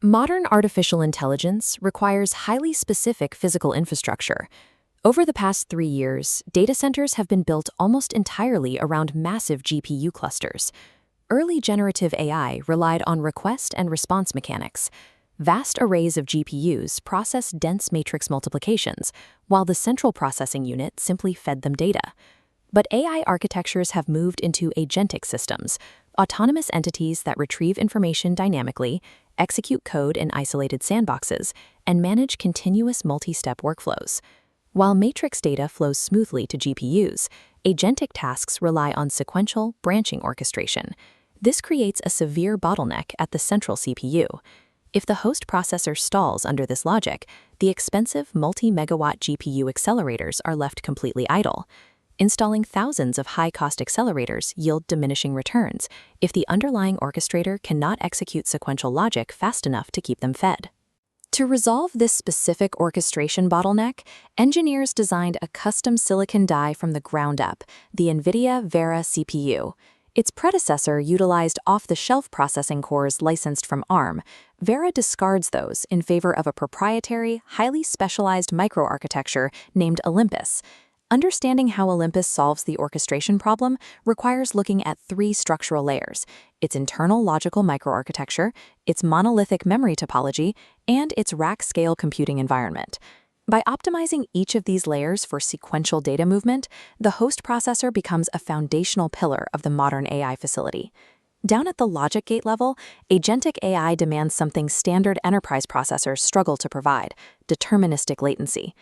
Modern artificial intelligence requires highly specific physical infrastructure. Over the past 3 years, data centers have been built almost entirely around massive GPU clusters. Early generative AI relied on request and response mechanics. Vast arrays of GPUs process dense matrix multiplications, while the central processing unit simply fed them data. But AI architectures have moved into agentic systems, autonomous entities that retrieve information dynamically, execute code in isolated sandboxes, and manage continuous multi-step workflows. While matrix data flows smoothly to GPUs, agentic tasks rely on sequential, branching orchestration. This creates a severe bottleneck at the central CPU. If the host processor stalls under this logic, the expensive multi-megawatt GPU accelerators are left completely idle. Installing thousands of high-cost accelerators yield diminishing returns if the underlying orchestrator cannot execute sequential logic fast enough to keep them fed. To resolve this specific orchestration bottleneck, engineers designed a custom silicon die from the ground up, the NVIDIA Vera CPU. Its predecessor utilized off-the-shelf processing cores licensed from ARM. Vera discards those in favor of a proprietary, highly specialized microarchitecture named Olympus. Understanding how Olympus solves the orchestration problem requires looking at 3 structural layers: its internal logical microarchitecture, its monolithic memory topology, and its rack-scale computing environment. By optimizing each of these layers for sequential data movement, the host processor becomes a foundational pillar of the modern AI facility. Down at the logic gate level, agentic AI demands something standard enterprise processors struggle to provide: deterministic latency.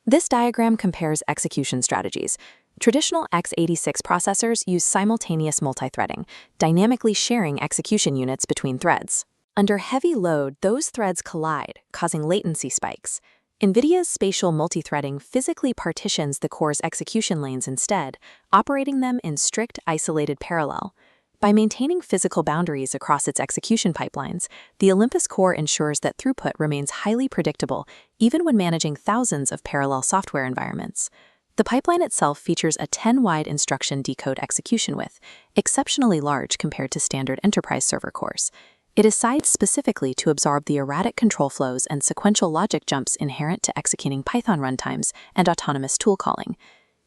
This diagram compares execution strategies. Traditional x86 processors use simultaneous multithreading, dynamically sharing execution units between threads. Under heavy load, those threads collide, causing latency spikes. NVIDIA's spatial multithreading physically partitions the core's execution lanes instead, operating them in strict, isolated parallel. By maintaining physical boundaries across its execution pipelines, the Olympus core ensures that throughput remains highly predictable, even when managing thousands of parallel software environments. The pipeline itself features a 10-wide instruction decode execution width, exceptionally large compared to standard enterprise server cores. It is sized specifically to absorb the erratic control flows and sequential logic jumps inherent to executing Python runtimes and autonomous tool calling.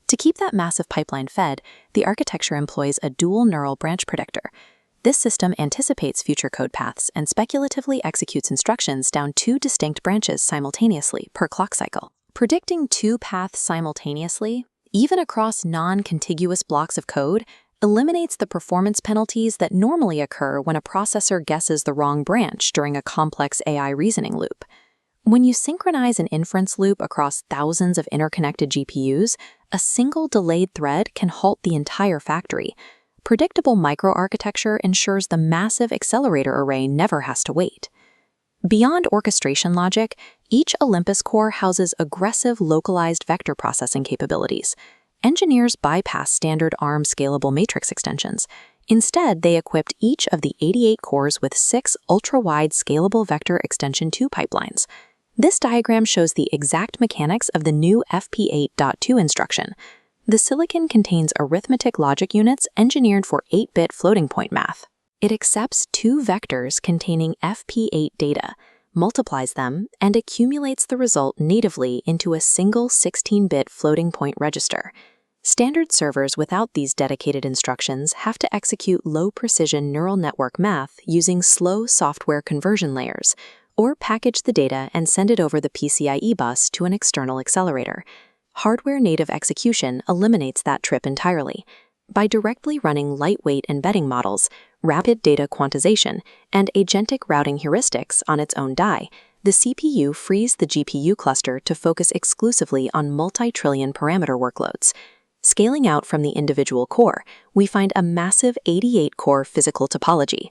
To keep that massive pipeline fed, the architecture employs a dual neural branch predictor. This system anticipates future code paths and speculatively executes instructions down 2 distinct branches simultaneously per clock cycle. Predicting 2 paths simultaneously, even across non-contiguous blocks of code, eliminates the performance penalties that normally occur when a processor guesses the wrong branch during a complex AI reasoning loop. When you synchronize an inference loop across thousands of interconnected GPUs, a single delayed thread can halt the entire factory. Predictable microarchitecture ensures the massive accelerator array never has to wait. Beyond orchestration logic, each Olympus core houses aggressive localized vector processing capabilities. Engineers bypass standard ARM scalable matrix extensions. Instead, they equipped each of the 88 cores with 6 ultra-wide scalable vector extension 2 pipelines. This diagram shows the exact mechanics of the new FP8.2 instruction. The silicon contains arithmetic logic units engineered for 8-bit floating point math. It accepts 2 vectors containing FP8 data, multiplies them, and accumulates the result natively into a single 16-bit floating point register. Standard servers without these dedicated instructions have to execute low-precision neural network math using slow software conversion layers, or package the data and send it over the PCIe bus to an external accelerator. Hardware-native execution eliminates that trip entirely. By directly running lightweight embedding models, rapid data quantization, and agentic routing heuristics on its own die, the CPU frees the GPU cluster to focus exclusively on multi-trillion parameter workloads. Scaling out from the individual core, we find a massive 88-core physical topology.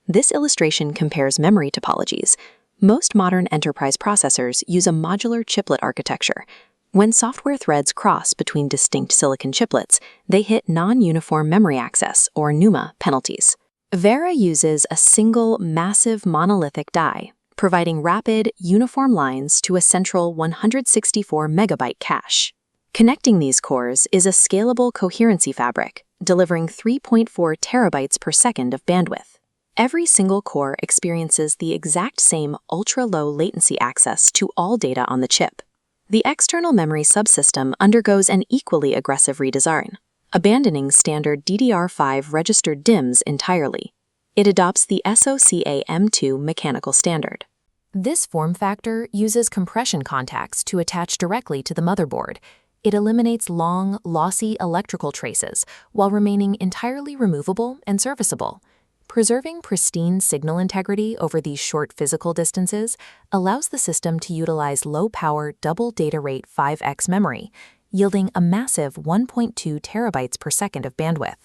This illustration compares memory topologies. Most modern enterprise processors use a modular chiplet architecture. When software threads cross between distinct silicon chiplets, they hit non-uniform memory access, or NUMA, penalties. Vera uses a single, massive monolithic die, providing rapid, uniform lines to a central 164 megabyte cache. Connecting these cores is a scalable coherency fabric, delivering 3.4 terabytes per second of bandwidth. Every single core experiences the exact same ultra-low latency access to all data on the chip. The external memory subsystem undergoes an equally aggressive redesign, abandoning standard DDR5 registered DIMMs entirely. It adopts the SOCAM2 mechanical standard. This form factor uses compression contacts to attach directly to the motherboard. It eliminates long, lossy electrical traces while remaining entirely removable and serviceable. Preserving pristine signal integrity over these short physical distances allows the system to utilize low-power double data rate 5x memory, yielding a massive 1.2 terabytes per second of bandwidth.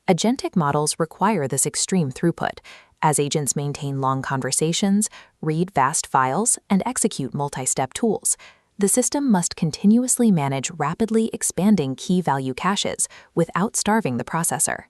Agentic models require this extreme throughput, as agents maintain long conversations, read vast files, and execute multi-step tools. The system must continuously manage rapidly expanding key-value caches without starving the processor.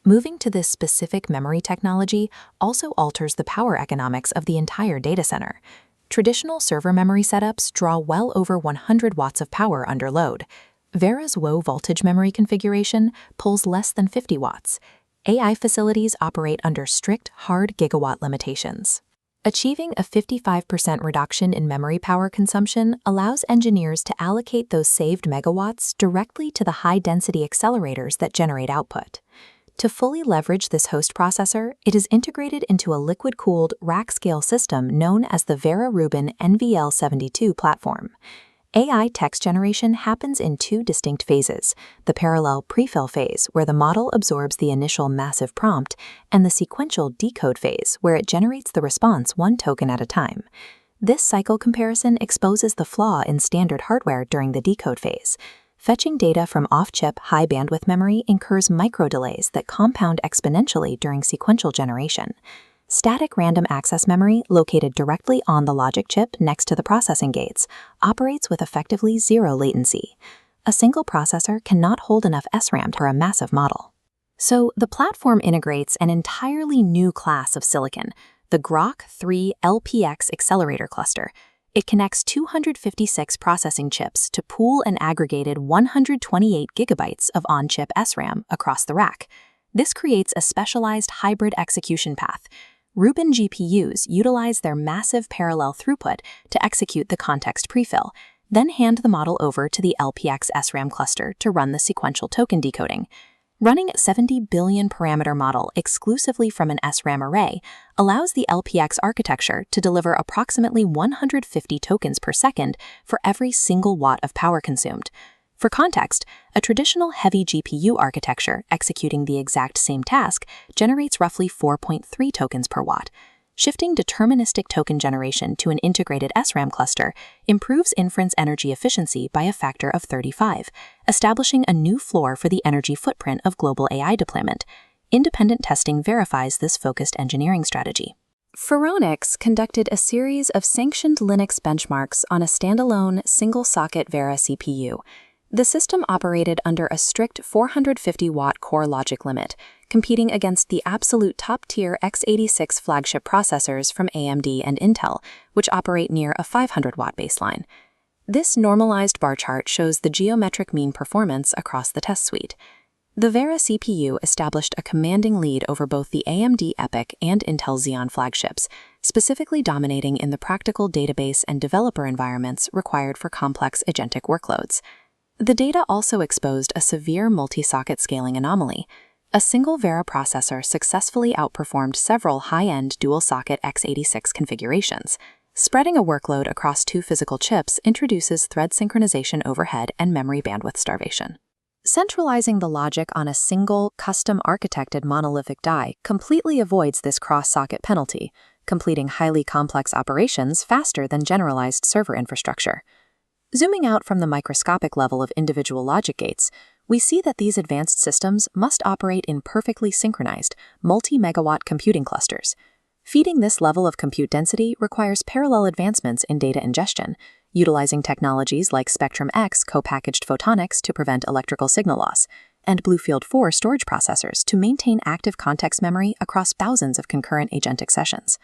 Moving to this specific memory technology also alters the power economics of the entire data center. Traditional server memory setups draw well over 100 watts of power under load. Vera's low-voltage memory configuration pulls less than 50 watts. AI facilities operate under strict hard gigawatt limitations. Achieving a 55% reduction in memory power consumption allows engineers to allocate those saved megawatts directly to the high-density accelerators that generate output. To fully leverage this host processor, it is integrated into a liquid-cooled rack-scale system known as the Vera Rubin NVL72 platform. AI text generation happens in two distinct phases: the parallel prefill phase, where the model absorbs the initial massive prompt, and the sequential decode phase, where it generates the response one token at a time. This cycle comparison exposes the flaw in standard hardware during the decode phase. Fetching data from off-chip high-bandwidth memory incurs micro-delays that compound exponentially during sequential generation. Static random access memory, located directly on the logic chip next to the processing gates, operates with effectively zero latency. A single processor cannot hold enough SRAM for a massive model. So, the platform integrates an entirely new class of silicon, the Grok 3 LPX accelerator cluster. It connects 256 processing chips to pool an aggregated 128 gigabytes of on-chip SRAM across the rack. This creates a specialized hybrid execution path. Rubin GPUs utilize their massive parallel throughput to execute the context prefill, then hand the model over to the LPX SRAM cluster to run the sequential token decoding. Running a 70 billion parameter model exclusively from an SRAM array allows the LPX architecture to deliver approximately 150 tokens per second for every single watt of power consumed. For context, a traditional heavy GPU architecture executing the exact same task generates roughly 4.3 tokens per watt. Shifting deterministic token generation to an integrated SRAM cluster improves inference energy efficiency by a factor of 35, establishing a new floor for the energy footprint of global AI deployment. Independent testing verifies this focused engineering strategy. Phoronix conducted a series of sanctioned Linux benchmarks on a standalone single-socket Vera CPU. The system operated under a strict 450-watt core logic limit, competing against the absolute top-tier x86 flagship processors from AMD and Intel, which operate near a 500-watt baseline. This normalized bar chart shows the geometric mean performance across the test suite. The Vera CPU established a commanding lead over both the AMD EPYC and Intel Xeon flagships, specifically dominating in the practical database and developer environments required for complex agentic workloads. The data also exposed a severe multi-socket scaling anomaly. A single Vera processor successfully outperformed several high-end dual-socket x86 configurations. Spreading a workload across two physical chips introduces thread synchronization overhead and memory bandwidth starvation. Centralizing the logic on a single, custom-architected monolithic die completely avoids this cross-socket penalty, completing highly complex operations faster than generalized server infrastructure. Zooming out from the microscopic level of individual logic gates, we see that these advanced systems must operate in perfectly synchronized, multi-megawatt computing clusters. Feeding this level of compute density requires parallel advancements in data ingestion, utilizing technologies like Spectrum-X co-packaged photonics to prevent electrical signal loss, and BlueField 4 storage processors to maintain active context memory across thousands of concurrent agentic sessions.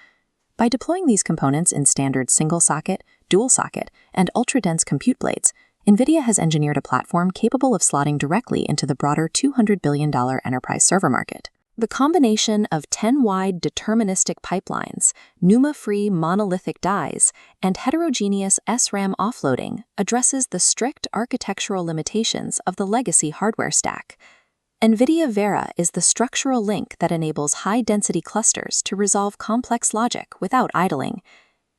By deploying these components in standard single-socket, dual-socket, and ultra-dense compute blades, NVIDIA has engineered a platform capable of slotting directly into the broader $200 billion enterprise server market. The combination of 10-wide deterministic pipelines, NUMA-free monolithic dies, and heterogeneous SRAM offloading addresses the strict architectural limitations of the legacy hardware stack. NVIDIA Vera is the structural link that enables high-density clusters to resolve complex logic without idling.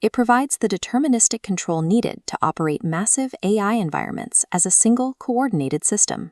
It provides the deterministic control needed to operate massive AI environments as a single coordinated system.